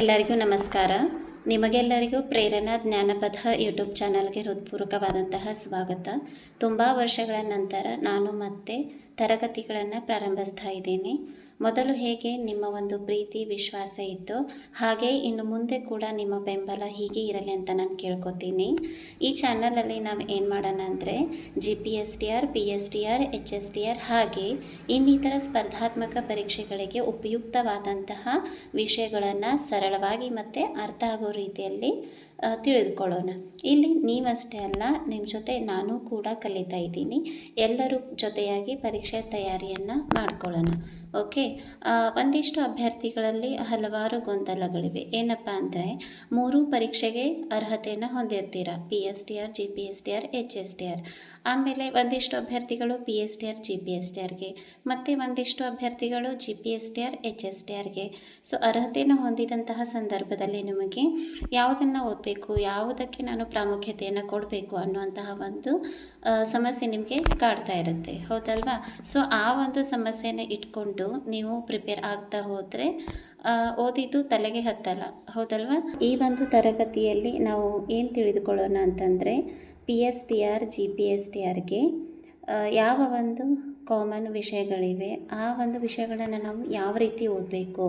ಎಲ್ಲರಿಗೂ ನಮಸ್ಕಾರ. ನಿಮಗೆಲ್ಲರಿಗೂ ಪ್ರೇರಣಾ ಜ್ಞಾನಪಥ ಯೂಟ್ಯೂಬ್ ಚಾನಲ್ಗೆ ಹೃತ್ಪೂರ್ವಕವಾದಂತಹ ಸ್ವಾಗತ. ತುಂಬ ವರ್ಷಗಳ ನಂತರ ನಾನು ಮತ್ತೆ ತರಗತಿಗಳನ್ನು ಪ್ರಾರಂಭಿಸ್ತಾ ಇದ್ದೀನಿ. ಮೊದಲು ಹೇಗೆ ನಿಮ್ಮ ಒಂದು ಪ್ರೀತಿ ವಿಶ್ವಾಸ ಇತ್ತು, ಹಾಗೆ ಇನ್ನು ಮುಂದೆ ಕೂಡ ನಿಮ್ಮ ಬೆಂಬಲ ಹೀಗೆ ಇರಲಿ ಅಂತ ನಾನು ಕೇಳ್ಕೊತೀನಿ. ಈ ಚಾನಲಲ್ಲಿ ನಾವು ಏನು ಮಾಡೋಣ ಅಂದರೆ GPSTR, PSTR, HSTR ಹಾಗೆ ಇನ್ನಿತರ ಸ್ಪರ್ಧಾತ್ಮಕ ಪರೀಕ್ಷೆಗಳಿಗೆ ಉಪಯುಕ್ತವಾದಂತಹ ವಿಷಯಗಳನ್ನು ಸರಳವಾಗಿ ಮತ್ತು ಅರ್ಥ ಆಗೋ ರೀತಿಯಲ್ಲಿ ತಿಳಿದುಕೊಳ್ಳೋಣ. ಇಲ್ಲಿ ನೀವಷ್ಟೇ ಅಲ್ಲ, ನಿಮ್ಮ ಜೊತೆ ನಾನು ಕೂಡ ಕಲಿತಾ ಇದ್ದೀನಿ. ಎಲ್ಲರೂ ಜೊತೆಯಾಗಿ ಪರೀಕ್ಷೆ ತಯಾರಿಯನ್ನು ಮಾಡ್ಕೊಳ್ಳೋಣ. ಓಕೆ. ಒಂದಿಷ್ಟು ಅಭ್ಯರ್ಥಿಗಳಲ್ಲಿ ಹಲವಾರು ಗೊಂದಲಗಳಿವೆ. ಏನಪ್ಪ ಅಂದರೆ 3 ಪರೀಕ್ಷೆಗೆ ಅರ್ಹತೆಯನ್ನು ಹೊಂದಿರ್ತೀರ, PSTR, GPSTR, HSTR. ಆಮೇಲೆ ಒಂದಿಷ್ಟು ಅಭ್ಯರ್ಥಿಗಳು PSTR, GPSTRಗೆ, ಮತ್ತು ಒಂದಿಷ್ಟು ಅಭ್ಯರ್ಥಿಗಳು GPSTR, HSTRಗೆ. ಸೊ ಅರ್ಹತೆಯನ್ನು ಹೊಂದಿದಂತಹ ಸಂದರ್ಭದಲ್ಲಿ ನಿಮಗೆ ಯಾವುದನ್ನು ಓದಬೇಕು, ಯಾವುದಕ್ಕೆ ನಾನು ಪ್ರಾಮುಖ್ಯತೆಯನ್ನು ಕೊಡಬೇಕು ಅನ್ನುವಂತಹ ಒಂದು ಸಮಸ್ಯೆ ನಿಮಗೆ ಕಾಡ್ತಾ ಇರುತ್ತೆ, ಹೌದಲ್ವಾ? ಸೊ ಆ ಒಂದು ಸಮಸ್ಯೆನ ಇಟ್ಕೊಂಡು ನೀವು ಪ್ರಿಪೇರ್ ಆಗ್ತಾ ಹೋದರೆ ಓದಿದ್ದು ತಲೆಗೆ ಹತ್ತಲ್ಲ, ಹೌದಲ್ವಾ? ಈ ಒಂದು ತರಗತಿಯಲ್ಲಿ ನಾವು ಏನು ತಿಳಿದುಕೊಳ್ಳೋಣ ಅಂತಂದರೆ PSTR, GPSTRಗೆ ಯಾವ ಒಂದು ಕಾಮನ್ ವಿಷಯಗಳಿವೆ, ಆ ಒಂದು ವಿಷಯಗಳನ್ನು ನಾವು ಯಾವ ರೀತಿ ಓದಬೇಕು,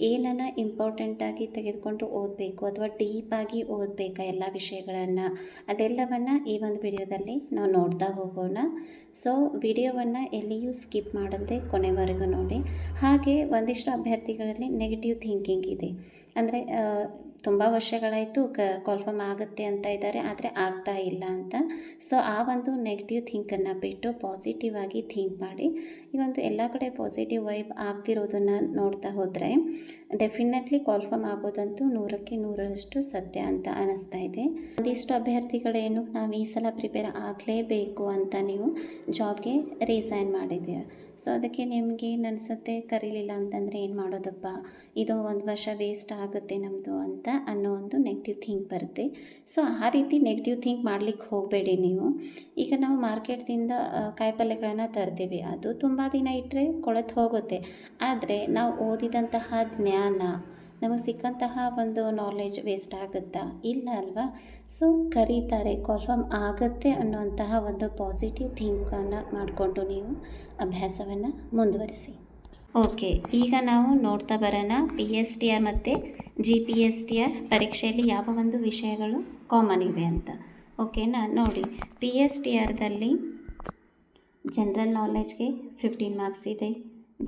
ಏನನ್ನು ಇಂಪಾರ್ಟೆಂಟಾಗಿ ತೆಗೆದುಕೊಂಡು ಓದಬೇಕು ಅಥವಾ ಡೀಪಾಗಿ ಓದಬೇಕಾ ಎಲ್ಲ ವಿಷಯಗಳನ್ನು, ಅದೆಲ್ಲವನ್ನು ಈ ಒಂದು ವಿಡಿಯೋದಲ್ಲಿ ನಾವು ನೋಡ್ತಾ ಹೋಗೋಣ. ಸೊ ವಿಡಿಯೋವನ್ನು ಎಲ್ಲಿಯೂ ಸ್ಕಿಪ್ ಮಾಡದೆ ಕೊನೆವರೆಗೂ ನೋಡಿ. ಹಾಗೆ ಒಂದಿಷ್ಟು ಅಭ್ಯರ್ಥಿಗಳಲ್ಲಿ ನೆಗೆಟಿವ್ ಥಿಂಕಿಂಗ್ ಇದೆ, ಅಂದರೆ ತುಂಬ ವರ್ಷಗಳಾಯಿತು ಕಾಲ್ಫಾರ್ಮ್ ಆಗುತ್ತೆ ಅಂತ ಇದ್ದಾರೆ, ಆದರೆ ಆಗ್ತಾ ಇಲ್ಲ ಅಂತ. ಸೊ ಆ ಒಂದು ನೆಗೆಟಿವ್ ಥಿಂಕನ್ನು ಬಿಟ್ಟು ಪಾಸಿಟಿವ್ ಆಗಿ ಥಿಂಕ್ ಮಾಡಿ. ಈ ಒಂದು ಎಲ್ಲ ಕಡೆ ಪಾಸಿಟಿವ್ ವೈಬ್ ಆಗ್ತಿರೋದನ್ನು ನೋಡ್ತಾ ಹೋದರೆ ಡೆಫಿನೆಟ್ಲಿ ಕಾಲ್ಫಾರ್ಮ್ ಆಗೋದಂತೂ 100ಕ್ಕೆ 100ರಷ್ಟು ಸತ್ಯ ಅಂತ ಅನ್ನಿಸ್ತಾ ಇದೆ. ಒಂದಿಷ್ಟು ಅಭ್ಯರ್ಥಿಗಳೇನು ನಾವು ಈ ಸಲ ಪ್ರಿಪೇರ್ ಆಗಲೇಬೇಕು ಅಂತ ನೀವು ಜಾಬ್ಗೆ ರಿಸೈನ್ ಮಾಡಿದ್ದೀರ. ಸೊ ಅದಕ್ಕೆ ನಿಮಗೆ ಅನಿಸುತ್ತೆ ಕರೀಲಿಲ್ಲ ಅಂತಂದರೆ ಏನು ಮಾಡೋದಪ್ಪ, ಇದು 1 ವರ್ಷ ವೇಸ್ಟ್ ಆಗುತ್ತೆ ನಮ್ಮದು ಅಂತ ಅನ್ನೋ ಒಂದು ನೆಗೆಟಿವ್ ಥಿಂಕ್ ಬರುತ್ತೆ. ಸೊ ಆ ರೀತಿ ನೆಗೆಟಿವ್ ಥಿಂಕ್ ಮಾಡಲಿಕ್ಕೆ ಹೋಗಬೇಡಿ ನೀವು. ಈಗ ನಾವು ಮಾರ್ಕೆಟ್ದಿಂದ ಕಾಯಿಪಲ್ಯಗಳನ್ನು ತರ್ತೀವಿ, ಅದು ತುಂಬ ದಿನ ಇಟ್ಟರೆ ಕೊಳೆತು ಹೋಗುತ್ತೆ. ಆದರೆ ನಾವು ಓದಿದಂತಹ ಜ್ಞಾನ, ನಮಗೆ ಸಿಕ್ಕಂತಹ ಒಂದು ನಾಲೆಜ್ ವೇಸ್ಟ್ ಆಗುತ್ತಾ? ಇಲ್ಲ ಅಲ್ವಾ? ಸೊ ಕರೀತಾರೆ, ಕಾಲ್ಫಾರ್ಮ್ ಆಗುತ್ತೆ ಅನ್ನುವಂತಹ ಒಂದು ಪಾಸಿಟಿವ್ ಥಿಂಕನ್ನು ಮಾಡಿಕೊಂಡು ನೀವು ಅಭ್ಯಾಸವನ್ನು ಮುಂದುವರಿಸಿ. ಓಕೆ, ಈಗ ನಾವು ನೋಡ್ತಾ ಬರೋಣ PSTR ಮತ್ತು GPSTR ಪರೀಕ್ಷೆಯಲ್ಲಿ ಯಾವ ಒಂದು ವಿಷಯಗಳು ಕಾಮನ್ ಇವೆ ಅಂತ. ಓಕೆನಾ? ನೋಡಿ, PSTRದಲ್ಲಿ ಜನರಲ್ ನಾಲೆಜ್ಗೆ 15 ಮಾರ್ಕ್ಸ್ ಇದೆ,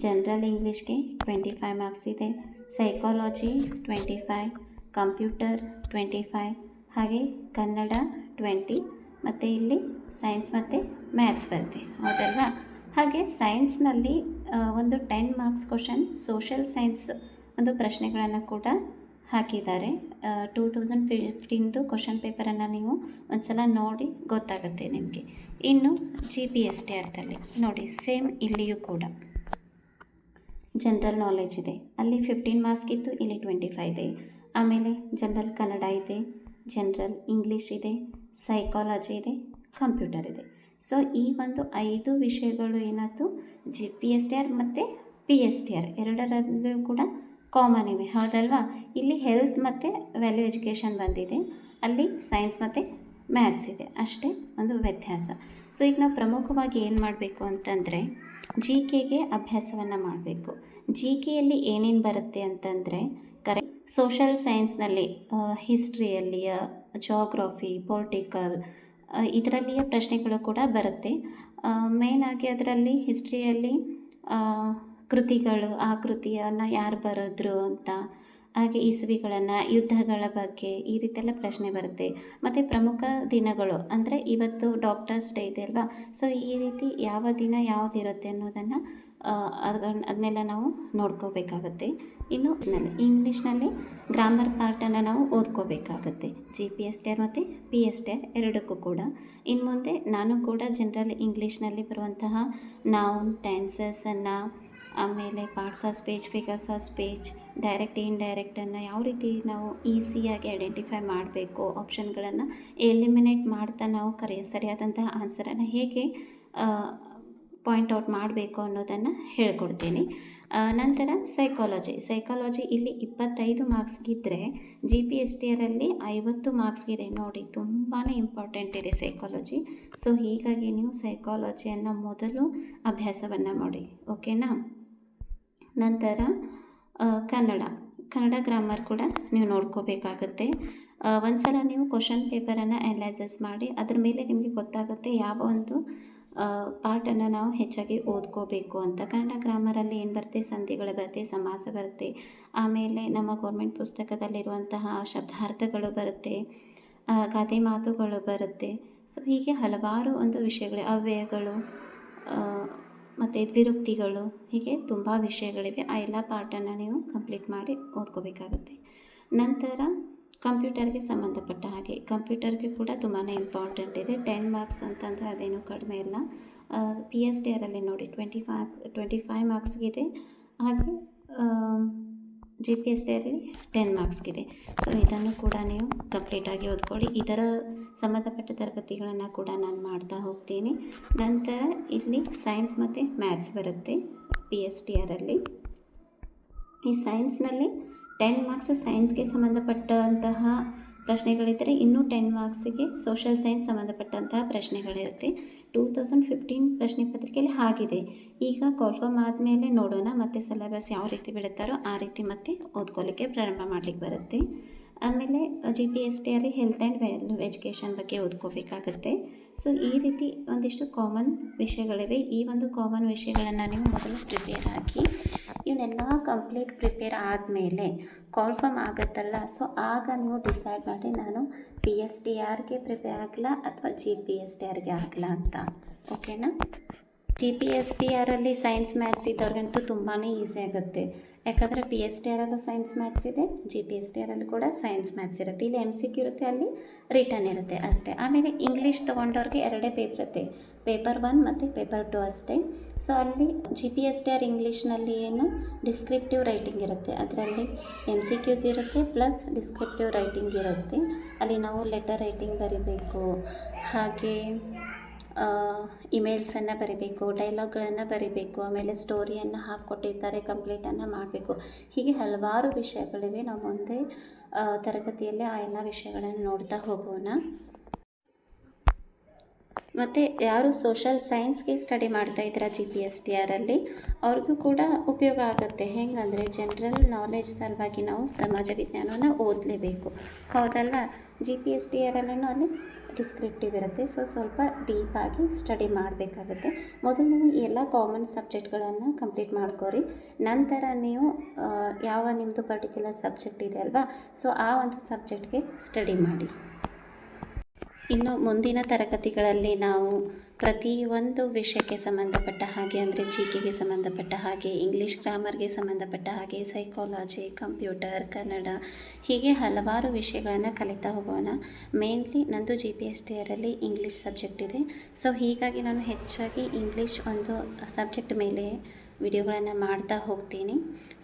ಜನರಲ್ ಇಂಗ್ಲೀಷ್ಗೆ 25 ಮಾರ್ಕ್ಸ್ ಇದೆ, ಸೈಕಾಲಜಿ 25, ಕಂಪ್ಯೂಟರ್ 25, ಹಾಗೆ ಕನ್ನಡ 20, ಮತ್ತು ಇಲ್ಲಿ ಸೈನ್ಸ್ ಮತ್ತು ಮ್ಯಾಥ್ಸ್ ಬರುತ್ತೆ, ಹೌದಲ್ವಾ? ಹಾಗೆ ಸೈನ್ಸ್ನಲ್ಲಿ ಒಂದು 10 ಮಾರ್ಕ್ಸ್ ಕ್ವಶನ್ ಸೋಷಿಯಲ್ ಸೈನ್ಸ್ ಒಂದು ಪ್ರಶ್ನೆಗಳನ್ನು ಕೂಡ ಹಾಕಿದ್ದಾರೆ. 2015 ಕ್ವಶನ್ ಪೇಪರನ್ನು ನೀವು ಒಂದು ಸಲ ನೋಡಿ ಗೊತ್ತಾಗುತ್ತೆ ನಿಮಗೆ. ಇನ್ನು GPSTRದಲ್ಲಿ ನೋಡಿ, ಸೇಮ್ ಇಲ್ಲಿಯೂ ಕೂಡ ಜನರಲ್ ನಾಲೆಜ್ ಇದೆ, ಅಲ್ಲಿ 15 ಮಾರ್ಕ್ಸ್ಗಿತ್ತು, ಇಲ್ಲಿ 25 ಇದೆ. ಆಮೇಲೆ ಜನರಲ್ ಕನ್ನಡ ಇದೆ, ಜನರಲ್ ಇಂಗ್ಲೀಷ್ ಇದೆ, ಸೈಕಾಲಜಿ ಇದೆ, ಕಂಪ್ಯೂಟರ್ ಇದೆ. ಸೊ ಈ ಒಂದು 5 ವಿಷಯಗಳು ಏನಾಯ್ತು, GPSTR ಮತ್ತು PSTR ಎರಡರಲ್ಲೂ ಕೂಡ ಕಾಮನ್ ಇವೆ, ಹೌದಲ್ವಾ? ಇಲ್ಲಿ ಹೆಲ್ತ್ ಮತ್ತು ವ್ಯಾಲ್ಯೂ ಎಜುಕೇಷನ್ ಬಂದಿದೆ, ಅಲ್ಲಿ ಸೈನ್ಸ್ ಮತ್ತು ಮ್ಯಾಥ್ಸ್ ಇದೆ, ಅಷ್ಟೇ ಒಂದು ವ್ಯತ್ಯಾಸ. ಸೊ ಈಗ ನಾವು ಪ್ರಮುಖವಾಗಿ ಏನು ಮಾಡಬೇಕು ಅಂತಂದರೆ GKಗೆ ಅಭ್ಯಾಸವನ್ನು ಮಾಡಬೇಕು. GKಯಲ್ಲಿ ಏನೇನು ಬರುತ್ತೆ ಅಂತಂದರೆ ಸೋಷಲ್ ಸೈನ್ಸ್ನಲ್ಲಿ ಹಿಸ್ಟ್ರಿಯಲ್ಲಿಯ, ಜಾಗ್ರಫಿ, ಪೊಲಿಟಿಕಲ್ ಇದರಲ್ಲಿಯ ಪ್ರಶ್ನೆಗಳು ಕೂಡ ಬರುತ್ತೆ. ಮೇಯ್ನಾಗಿ ಅದರಲ್ಲಿ ಹಿಸ್ಟ್ರಿಯಲ್ಲಿ ಕೃತಿಗಳು, ಆ ಕೃತಿಯನ್ನು ಯಾರು ಬರೆದ್ರು ಅಂತ, ಹಾಗೆ ಇಸವಿಗಳನ್ನು, ಯುದ್ಧಗಳ ಬಗ್ಗೆ ಈ ರೀತಿಯೆಲ್ಲ ಪ್ರಶ್ನೆ ಬರುತ್ತೆ. ಮತ್ತು ಪ್ರಮುಖ ದಿನಗಳು ಅಂದರೆ ಇವತ್ತು ಡಾಕ್ಟರ್ಸ್ ಡೇ ಇದೆ ಅಲ್ವಾ? ಸೊ ಈ ರೀತಿ ಯಾವ ದಿನ ಯಾವುದಿರುತ್ತೆ ಅನ್ನೋದನ್ನು ಅದನ್ನೆಲ್ಲ ನಾವು ನೋಡ್ಕೋಬೇಕಾಗತ್ತೆ. ಇನ್ನು ಇಂಗ್ಲೀಷ್ನಲ್ಲಿ ಗ್ರಾಮರ್ ಪಾರ್ಟನ್ನು ನಾವು ಓದ್ಕೋಬೇಕಾಗತ್ತೆ, GPSTR ಮತ್ತು PSTR ಎರಡಕ್ಕೂ ಕೂಡ. ಇನ್ನು ಮುಂದೆ ನಾನು ಕೂಡ ಜನರಲ್ ಇಂಗ್ಲೀಷ್ನಲ್ಲಿ ಬರುವಂತಹ ನೌನ್, ಟೆನ್ಸಸ್ಸನ್ನು, ಆಮೇಲೆ parts of speech, figures of speech, direct ಇಂಡೈರೆಕ್ಟನ್ನು ಯಾವ ರೀತಿ ನಾವು ಈಸಿಯಾಗಿ ಐಡೆಂಟಿಫೈ ಮಾಡಬೇಕು, ಆಪ್ಷನ್ಗಳನ್ನು ಎಲಿಮಿನೇಟ್ ಮಾಡ್ತಾ ನಾವು ಸರಿಯಾದಂತಹ ಆನ್ಸರನ್ನು ಹೇಗೆ ಪಾಯಿಂಟ್ ಔಟ್ ಮಾಡಬೇಕು ಅನ್ನೋದನ್ನು ಹೇಳ್ಕೊಡ್ತೀನಿ. ನಂತರ ಸೈಕಾಲಜಿ ಇಲ್ಲಿ 25 ಮಾರ್ಕ್ಸ್ಗಿದ್ದರೆ GPSTರಲ್ಲಿ 50 ಮಾರ್ಕ್ಸ್ಗಿದೆ. ನೋಡಿ, ತುಂಬಾ ಇಂಪಾರ್ಟೆಂಟ್ ಇದೆ ಸೈಕಾಲಜಿ. ಸೊ ಹೀಗಾಗಿ ನೀವು ಸೈಕಾಲಜಿಯನ್ನು ಮೊದಲು ಅಭ್ಯಾಸವನ್ನು ಮಾಡಿ, ಓಕೆನಾ. ನಂತರ ಕನ್ನಡ ಗ್ರಾಮರ್ ಕೂಡ ನೀವು ನೋಡ್ಕೋಬೇಕಾಗತ್ತೆ. ಒಂದ್ಸಲ ನೀವು ಕ್ವಶನ್ ಪೇಪರನ್ನು ಅನಲೈಸಸ್ ಮಾಡಿ ಅದ್ರ ಮೇಲೆ ನಿಮಗೆ ಗೊತ್ತಾಗುತ್ತೆ ಯಾವ ಒಂದು ಪಾರ್ಟನ್ನು ನಾವು ಹೆಚ್ಚಾಗಿ ಓದ್ಕೋಬೇಕು ಅಂತ. ಕನ್ನಡ ಗ್ರಾಮರಲ್ಲಿ ಏನು ಬರುತ್ತೆ, ಸಂಧಿಗಳು ಬರುತ್ತೆ, ಸಮಾಸ ಬರುತ್ತೆ, ಆಮೇಲೆ ನಮ್ಮ ಗೌರ್ಮೆಂಟ್ ಪುಸ್ತಕದಲ್ಲಿರುವಂತಹ ಶಬ್ದಾರ್ಥಗಳು ಬರುತ್ತೆ, ಗಾದೆ ಮಾತುಗಳು ಬರುತ್ತೆ. ಸೊ ಹೀಗೆ ಹಲವಾರು ಒಂದು ವಿಷಯಗಳು, ಅವ್ಯಯಗಳು ಮತ್ತು ದ್ವಿರುಕ್ತಿಗಳು, ಹೀಗೆ ತುಂಬ ವಿಷಯಗಳಿವೆ. ಆ ಎಲ್ಲ ಪಾರ್ಟನ್ನು ನೀವು ಕಂಪ್ಲೀಟ್ ಮಾಡಿ ಓದ್ಕೋಬೇಕಾಗುತ್ತೆ. ನಂತರ ಕಂಪ್ಯೂಟರ್ಗೆ ಸಂಬಂಧಪಟ್ಟ ಹಾಗೆ ಕಂಪ್ಯೂಟರ್ಗೆ ಕೂಡ ತುಂಬಾ ಇಂಪಾರ್ಟೆಂಟ್ ಇದೆ. 10 ಮಾರ್ಕ್ಸ್ ಅಂತಂದರೆ ಅದೇನು ಕಡಿಮೆ ಇಲ್ಲ. PSTರಲ್ಲಿ ನೋಡಿ 25 ಮಾರ್ಕ್ಸ್ಗಿದೆ, ಹಾಗೆ GPSTಯಲ್ಲಿ 10 ಮಾರ್ಕ್ಸ್ಗಿದೆ. ಸೊ ಇದನ್ನು ಕೂಡ ನೀವು ಕಂಪ್ಲೀಟಾಗಿ ಓದ್ಕೊಳ್ಳಿ. ಇದರ ಸಂಬಂಧಪಟ್ಟ ತರಗತಿಗಳನ್ನು ಕೂಡ ನಾನು ಮಾಡ್ತಾ ಹೋಗ್ತೀನಿ. ನಂತರ ಇಲ್ಲಿ ಸೈನ್ಸ್ ಮತ್ತು ಮ್ಯಾಥ್ಸ್ ಬರುತ್ತೆ PSTರಲ್ಲಿ. ಈ ಸೈನ್ಸ್ನಲ್ಲಿ 10 ಮಾರ್ಕ್ಸ್ ಸೈನ್ಸ್ಗೆ ಸಂಬಂಧಪಟ್ಟಂತಹ ಪ್ರಶ್ನೆಗಳಿದ್ದರೆ, ಇನ್ನೂ 10 ಮಾರ್ಕ್ಸಿಗೆ ಸೋಷಲ್ ಸೈನ್ಸ್ ಸಂಬಂಧಪಟ್ಟಂತಹ ಪ್ರಶ್ನೆಗಳಿರುತ್ತೆ. 2015 ಪ್ರಶ್ನೆ ಪತ್ರಿಕೆಯಲ್ಲಿ ಹಾಗಿದೆ. ಈಗ ಕಾಲ್ಫಾರ್ಮ್ ಆದಮೇಲೆ ನೋಡೋಣ ಮತ್ತು ಸಿಲೆಬಸ್ ಯಾವ ರೀತಿ ಬಿಡುತ್ತಾರೋ ಆ ರೀತಿ ಮತ್ತೆ ಓದ್ಕೊಳ್ಳಿಕ್ಕೆ ಪ್ರಾರಂಭ ಮಾಡಲಿಕ್ಕೆ ಬರುತ್ತೆ. ಆಮೇಲೆ GPSTಯಲ್ಲಿ ಹೆಲ್ತ್ ಆ್ಯಂಡ್ ವ್ಯಾಲ್ಯೂ ಎಜುಕೇಷನ್ ಬಗ್ಗೆ ಓದ್ಕೋಬೇಕಾಗತ್ತೆ. ಸೊ ಈ ರೀತಿ ಒಂದಿಷ್ಟು ಕಾಮನ್ ವಿಷಯಗಳಿವೆ. ಈ ಒಂದು ಕಾಮನ್ ವಿಷಯಗಳನ್ನು ನೀವು ಮೊದಲು ಪ್ರಿಪೇರ್ ಆಗಿ, ಇವನ್ನೆಲ್ಲ ಕಂಪ್ಲೀಟ್ ಪ್ರಿಪೇರ್ ಆದಮೇಲೆ ಕಾಲ್ಫಾರ್ಮ್ ಆಗುತ್ತಲ್ಲ, ಸೊ ಆಗ ನೀವು ಡಿಸೈಡ್ ಮಾಡಿ ನಾನು PSTRಗೆ ಪ್ರಿಪೇರ್ ಆಗಲ್ಲ ಅಥವಾ GPSTRಗೆ ಆಗಲ್ಲ ಅಂತ, ಓಕೆನಾ. GPSTRಲ್ಲಿ ಸೈನ್ಸ್ ಮ್ಯಾಥ್ಸ್ ಇದ್ದವ್ರಿಗಂತೂ ತುಂಬಾ ಈಸಿ ಆಗುತ್ತೆ. ಯಾಕಂದರೆ PSTRಲ್ಲೂ ಸೈನ್ಸ್ ಮ್ಯಾಥ್ಸ್ ಇದೆ, GPSTRಲ್ಲೂ ಕೂಡ ಸೈನ್ಸ್ ಮ್ಯಾಥ್ಸ್ ಇರುತ್ತೆ. ಇಲ್ಲಿ MCQ ಇರುತ್ತೆ, ಅಲ್ಲಿ ರಿಟರ್ನ್ ಇರುತ್ತೆ ಅಷ್ಟೇ. ಆಮೇಲೆ ಇಂಗ್ಲೀಷ್ ತೊಗೊಂಡವ್ರಿಗೆ 2 ಪೇಪರ್ ಇರುತ್ತೆ, ಪೇಪರ್ 1 ಮತ್ತು ಪೇಪರ್ 2 ಅಷ್ಟೇ. ಸೊ ಅಲ್ಲಿ GPSTR ಇಂಗ್ಲೀಷ್ನಲ್ಲಿ ಏನು ಡಿಸ್ಕ್ರಿಪ್ಟಿವ್ ರೈಟಿಂಗ್ ಇರುತ್ತೆ, ಅದರಲ್ಲಿ MCQs ಇರುತ್ತೆ ಪ್ಲಸ್ ಡಿಸ್ಕ್ರಿಪ್ಟಿವ್ ರೈಟಿಂಗ್ ಇರುತ್ತೆ. ಅಲ್ಲಿ ನಾವು ಲೆಟರ್ ರೈಟಿಂಗ್ ಬರಿಬೇಕು, ಹಾಗೆ ಇಮೇಲ್ಸನ್ನು ಬರಿಬೇಕು, ಡೈಲಾಗ್ಗಳನ್ನು ಬರಿಬೇಕು, ಆಮೇಲೆ ಸ್ಟೋರಿಯನ್ನು ಹಾಕ್ಕೊಟ್ಟಿರ್ತಾರೆ, ಕಂಪ್ಲೀಟನ್ನು ಮಾಡಬೇಕು. ಹೀಗೆ ಹಲವಾರು ವಿಷಯಗಳಿವೆ. ನಾವು ಮುಂದೆ ತರಗತಿಯಲ್ಲಿ ಆ ಎಲ್ಲ ವಿಷಯಗಳನ್ನು ನೋಡ್ತಾ ಹೋಗೋಣ. ಮತ್ತು ಯಾರು ಸೋಷಲ್ ಸೈನ್ಸ್ಗೆ ಸ್ಟಡಿ ಮಾಡ್ತಾ ಇದ್ದೀರಾ GPSTRಲ್ಲಿ, ಅವ್ರಿಗೂ ಕೂಡ ಉಪಯೋಗ ಆಗುತ್ತೆ. ಹೆಂಗಂದರೆ ಜನರಲ್ ನಾಲೆಡ್ಜ್ ಸಲುವಾಗಿ ನಾವು ಸಮಾಜ ವಿಜ್ಞಾನವನ್ನು ಓದಲೇಬೇಕು, ಹೌದಲ್ವ. GPSTRಲ್ಲೂ ಅಲ್ಲಿ ಡಿಸ್ಕ್ರಿಪ್ಟಿವ್ ಇರುತ್ತೆ. ಸೊ ಸ್ವಲ್ಪ ಡೀಪಾಗಿ ಸ್ಟಡಿ ಮಾಡಬೇಕಾಗುತ್ತೆ. ಮೊದಲು ನೀವು ಎಲ್ಲ ಕಾಮನ್ ಸಬ್ಜೆಕ್ಟ್ಗಳನ್ನು ಕಂಪ್ಲೀಟ್ ಮಾಡ್ಕೊರಿ. ನಂತರ ನೀವು ಯಾವ ನಿಮ್ಮದು ಪರ್ಟಿಕ್ಯುಲರ್ ಸಬ್ಜೆಕ್ಟ್ ಇದೆ ಅಲ್ವಾ, ಸೊ ಆ ಒಂದು ಸಬ್ಜೆಕ್ಟ್ಗೆ ಸ್ಟಡಿ ಮಾಡಿ. ಇನ್ನು ಮುಂದಿನ ತರಗತಿಗಳಲ್ಲಿ ನಾವು ಪ್ರತಿಯೊಂದು ವಿಷಯಕ್ಕೆ ಸಂಬಂಧಪಟ್ಟ ಹಾಗೆ, ಅಂದರೆ GKಗೆ ಸಂಬಂಧಪಟ್ಟ ಹಾಗೆ, ಇಂಗ್ಲೀಷ್ ಗ್ರಾಮರ್ಗೆ ಸಂಬಂಧಪಟ್ಟ ಹಾಗೆ, ಸೈಕಾಲಜಿ, ಕಂಪ್ಯೂಟರ್, ಕನ್ನಡ, ಹೀಗೆ ಹಲವಾರು ವಿಷಯಗಳನ್ನು ಕಲಿತಾ ಹೋಗೋಣ. ಮೇನ್ಲಿ ನಂದು GPSTRಲ್ಲಿ ಇಂಗ್ಲೀಷ್ ಸಬ್ಜೆಕ್ಟ್ ಇದೆ. ಸೊ ಹೀಗಾಗಿ ನಾನು ಹೆಚ್ಚಾಗಿ ಇಂಗ್ಲೀಷ್ ಒಂದು ಸಬ್ಜೆಕ್ಟ್ ಮೇಲೆ ವಿಡಿಯೋಗಳನ್ನು ಮಾಡ್ತಾ ಹೋಗ್ತೀನಿ.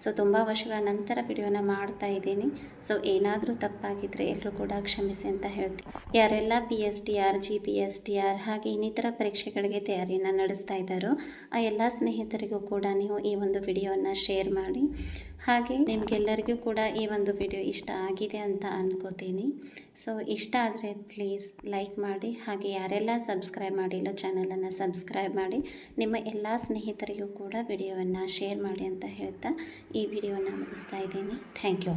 ಸೊ ತುಂಬ ವರ್ಷಗಳ ನಂತರ ವಿಡಿಯೋನ ಮಾಡ್ತಾ ಇದ್ದೀನಿ. ಸೊ ಏನಾದರೂ ತಪ್ಪಾಗಿದ್ದರೆ ಎಲ್ಲರೂ ಕೂಡ ಕ್ಷಮಿಸಿ ಅಂತ ಹೇಳ್ತೀನಿ. ಯಾರೆಲ್ಲ PSTR, GPSTR ಹಾಗೆ ಇನ್ನಿತರ ಪರೀಕ್ಷೆಗಳಿಗೆ ತಯಾರಿಯನ್ನು ನಡೆಸ್ತಾ ಇದ್ದಾರೋ ಆ ಎಲ್ಲ ಸ್ನೇಹಿತರಿಗೂ ಕೂಡ ನೀವು ಈ ಒಂದು ವಿಡಿಯೋನ ಶೇರ್ ಮಾಡಿ. ಹಾಗೆ ನಿಮಗೆಲ್ಲರಿಗೂ ಕೂಡ ಈ ಒಂದು ವಿಡಿಯೋ ಇಷ್ಟ ಆಗಿದೆ ಅಂತ ಅನ್ಕೋತೀನಿ. ಸೊ ಇಷ್ಟ ಆದರೆ ಪ್ಲೀಸ್ ಲೈಕ್ ಮಾಡಿ, ಹಾಗೆ ಯಾರೆಲ್ಲ ಸಬ್ಸ್ಕ್ರೈಬ್ ಮಾಡಿಲ್ಲ ಚಾನಲನ್ನು ಸಬ್ಸ್ಕ್ರೈಬ್ ಮಾಡಿ, ನಿಮ್ಮ ಎಲ್ಲ ಸ್ನೇಹಿತರಿಗೂ ಕೂಡ ವಿಡಿಯೋವನ್ನು ಶೇರ್ ಮಾಡಿ ಅಂತ ಹೇಳ್ತಾ ಈ ವಿಡಿಯೋನ ಮುಗಿಸ್ತಾ ಇದ್ದೀನಿ. Thank you.